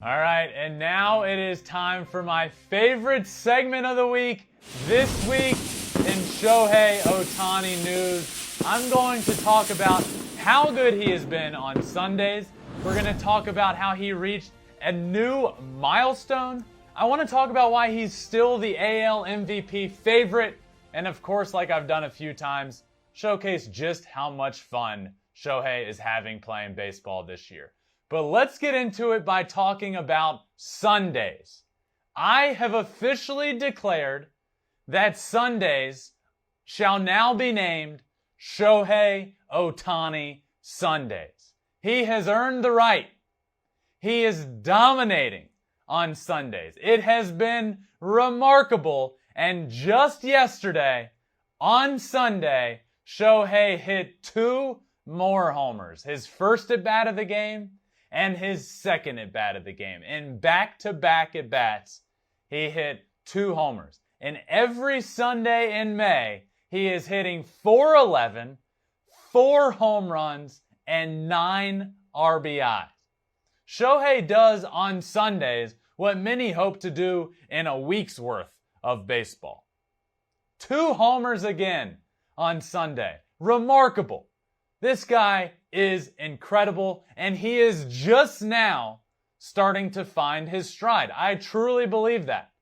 All right, and now it is time for my favorite segment of the week. This week in Shohei Ohtani news, I'm going to talk about how good he has been on Sundays. We're going to talk about how he reached a new milestone. I want to talk about why he's still the AL MVP favorite. And of course, like I've done a few times, showcase just how much fun Shohei is having playing baseball this year. But let's get into it by talking about Sundays. I have officially declared that Sundays shall now be named Shohei Ohtani Sundays. He has earned the right. He is dominating on Sundays. It has been remarkable. And just yesterday, on Sunday, Shohei hit 2 more homers. His first at-bat of the game and his second at-bat of the game. In back-to-back at-bats, he hit 2 homers. And every Sunday in May, he is hitting .411, 4 home runs, and 9 RBIs. Shohei does on Sundays what many hope to do in a week's worth of baseball. 2 homers again on Sunday. Remarkable. This guy is incredible, and he is just now starting to find his stride. I truly believe that.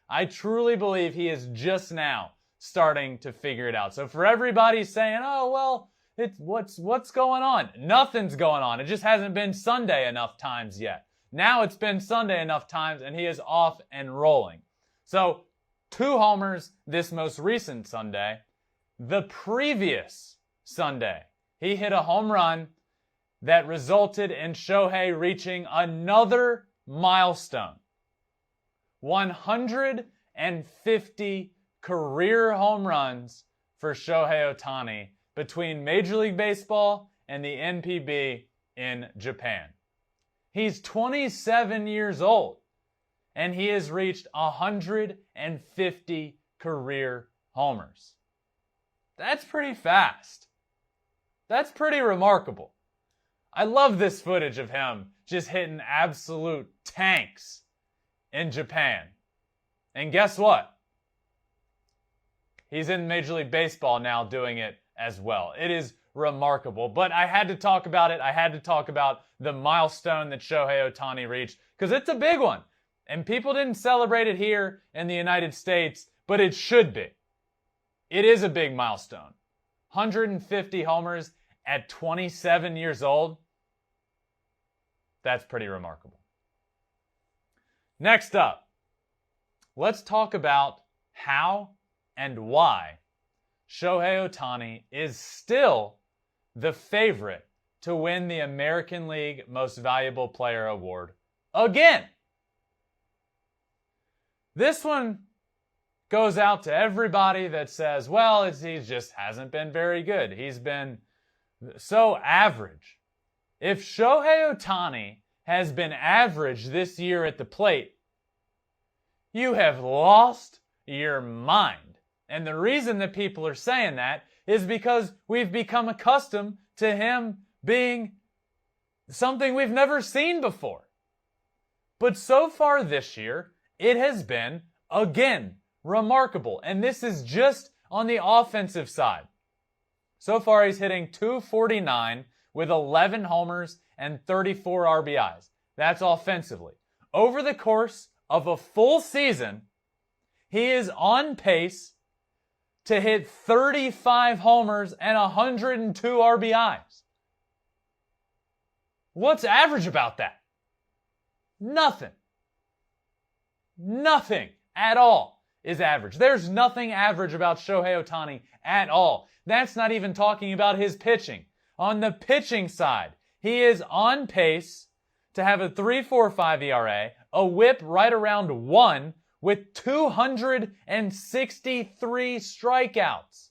I truly believe he is just now starting to figure it out. So for everybody saying, oh, well, what's going on? Nothing's going on. It just hasn't been Sunday enough times yet. Now it's been Sunday enough times, and he is off and rolling. So 2 homers this most recent Sunday. The previous Sunday, he hit a home run that resulted in Shohei reaching another milestone. 150 career home runs for Shohei Ohtani between Major League Baseball and the NPB in Japan. He's 27 years old, and he has reached 150 career homers. That's pretty fast. That's pretty remarkable. I love this footage of him just hitting absolute tanks in Japan. And guess what? He's in Major League Baseball now doing it as well. It is remarkable. But I had to talk about it. I had to talk about the milestone that Shohei Ohtani reached because it's a big one. And people didn't celebrate it here in the United States, but it should be. It is a big milestone. 150 homers at 27 years old. That's pretty remarkable. Next up, let's talk about how and why Shohei Ohtani is still the favorite to win the American League Most Valuable Player Award again. This one goes out to everybody that says, well, he just hasn't been very good. He's been so average. If Shohei Ohtani has been average this year at the plate, you have lost your mind. And the reason that people are saying that is because we've become accustomed to him being something we've never seen before. But so far this year, it has been, again, remarkable. And this is just on the offensive side. So far, he's hitting .249 with 11 homers and 34 RBIs. That's offensively. Over the course of a full season, he is on pace to hit 35 homers and 102 RBIs. What's average about that? Nothing. Nothing at all is average. There's nothing average about Shohei Ohtani at all. That's not even talking about his pitching. On the pitching side, he is on pace to have a 3.45 ERA, a whip right around 1, with 263 strikeouts.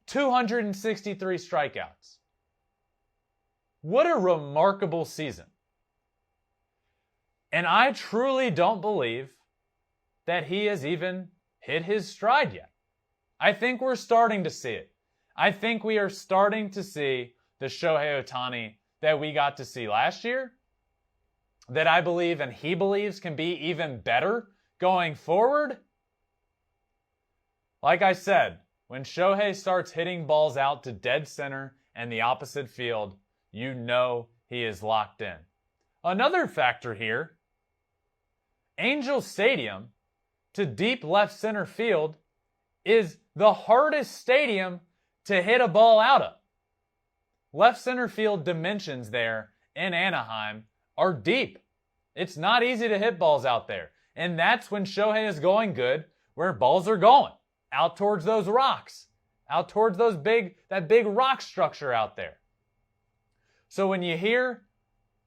263 strikeouts. What a remarkable season. And I truly don't believe that he has even hit his stride yet. I think we're starting to see it. I think we are starting to see the Shohei Ohtani that we got to see last year that I believe and he believes can be even better going forward? Like I said, when Shohei starts hitting balls out to dead center and the opposite field, you know he is locked in. Another factor here, Angel Stadium to deep left center field is the hardest stadium to hit a ball out of. Left center field dimensions there in Anaheim are deep. It's not easy to hit balls out there. And that's when Shohei is going good, where balls are going. Out towards those rocks. Out towards that big rock structure out there. So when you hear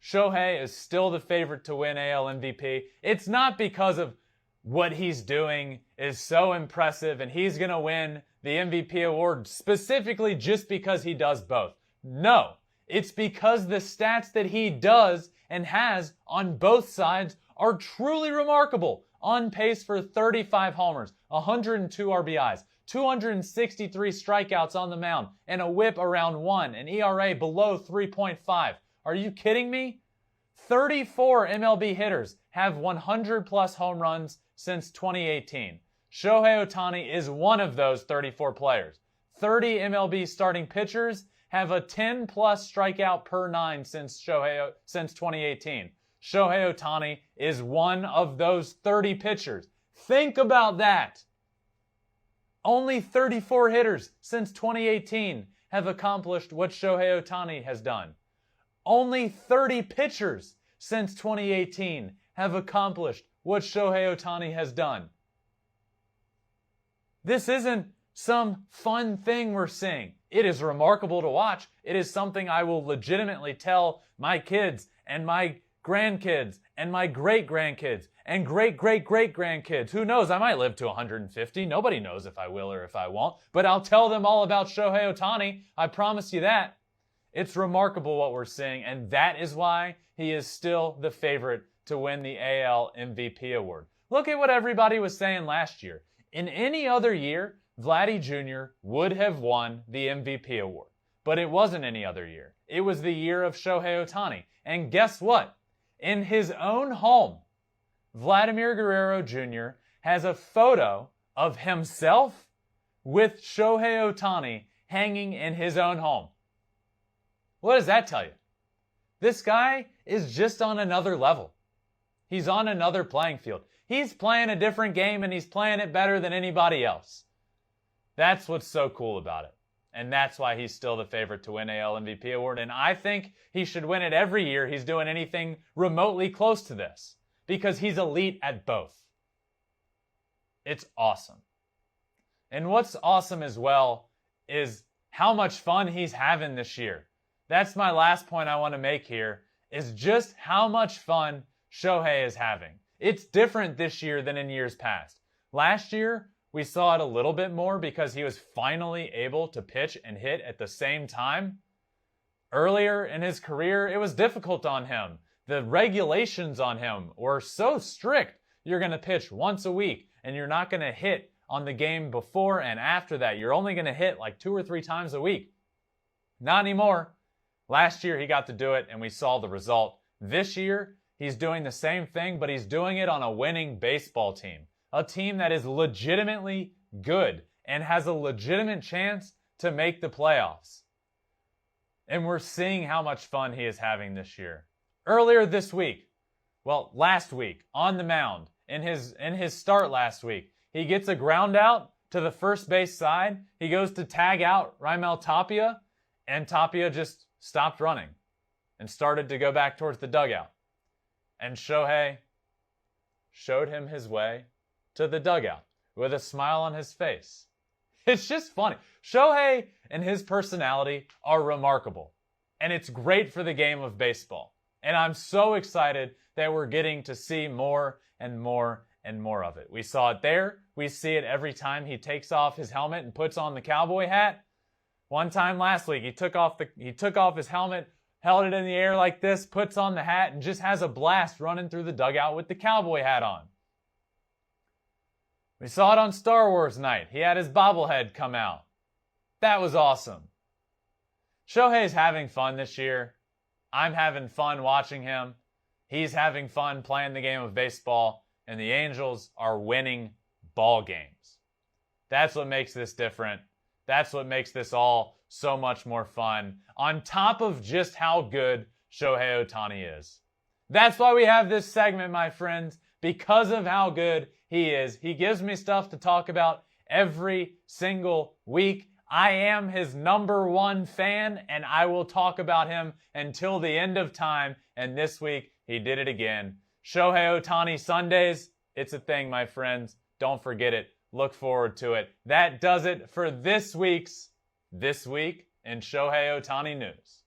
Shohei is still the favorite to win AL MVP, it's not because of what he's doing is so impressive and he's going to win the MVP award specifically just because he does both. No, it's because the stats that he does and has on both sides are truly remarkable. On pace for 35 homers, 102 RBIs, 263 strikeouts on the mound, and a whip around 1, an ERA below 3.5. Are you kidding me? 34 MLB hitters have 100-plus home runs since 2018. Shohei Ohtani is one of those 34 players. 30 MLB starting pitchers have a 10-plus strikeout per 9 since 2018. Shohei Ohtani is one of those 30 pitchers. Think about that. Only 34 hitters since 2018 have accomplished what Shohei Ohtani has done. Only 30 pitchers since 2018 have accomplished what Shohei Ohtani has done. This isn't some fun thing we're seeing. It is remarkable to watch. It is something I will legitimately tell my kids and my grandkids and my great-grandkids and great-great-great-grandkids. Who knows? I might live to 150. Nobody knows if I will or if I won't. But I'll tell them all about Shohei Ohtani. I promise you that. It's remarkable what we're seeing, and that is why he is still the favorite to win the AL MVP award. Look at what everybody was saying last year. In any other year, Vladdy Jr. would have won the MVP award. But it wasn't any other year. It was the year of Shohei Ohtani. And guess what? In his own home, Vladimir Guerrero Jr. has a photo of himself with Shohei Ohtani hanging in his own home. What does that tell you? This guy is just on another level. He's on another playing field. He's playing a different game and he's playing it better than anybody else. That's what's so cool about it. And that's why he's still the favorite to win AL MVP award. And I think he should win it every year he's doing anything remotely close to this. Because he's elite at both. It's awesome. And what's awesome as well is how much fun he's having this year. That's my last point I want to make here, is just how much fun Shohei is having. It's different this year than in years past. Last year, we saw it a little bit more because he was finally able to pitch and hit at the same time. Earlier in his career, it was difficult on him. The regulations on him were so strict. You're going to pitch once a week, and you're not going to hit on the game before and after that. You're only going to hit like 2 or 3 times a week. Not anymore. Last year, he got to do it, and we saw the result. This year, he's doing the same thing, but he's doing it on a winning baseball team. A team that is legitimately good and has a legitimate chance to make the playoffs. And we're seeing how much fun he is having this year. Earlier this week, last week, on the mound, in his start last week, he gets a ground out to the first base side. He goes to tag out Raimel Tapia, and Tapia just stopped running and started to go back towards the dugout. And Shohei showed him his way to the dugout with a smile on his face. It's just funny. Shohei and his personality are remarkable. And it's great for the game of baseball. And I'm so excited that we're getting to see more and more and more of it. We saw it there. We see it every time he takes off his helmet and puts on the cowboy hat. One time last week, he took off his helmet, held it in the air like this, puts on the hat, and just has a blast running through the dugout with the cowboy hat on. We saw it on Star Wars night. He had his bobblehead come out. That was awesome. Shohei's having fun this year. I'm having fun watching him. He's having fun playing the game of baseball, and the Angels are winning ball games. That's what makes this different. That's what makes this all so much more fun, on top of just how good Shohei Ohtani is. That's why we have this segment, my friends, because of how good he is. He gives me stuff to talk about every single week. I am his #1 fan, and I will talk about him until the end of time. And this week, he did it again. Shohei Ohtani Sundays, it's a thing, my friends. Don't forget it. Look forward to it. That does it for this week's This Week in Shohei Ohtani News.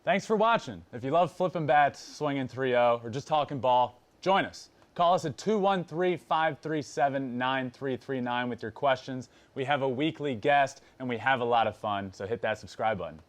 Thanks for watching. If you love flipping bats, swinging 3-0, or just talking ball, join us. Call us at 213-537-9339 with your questions. We have a weekly guest, and we have a lot of fun, so hit that subscribe button.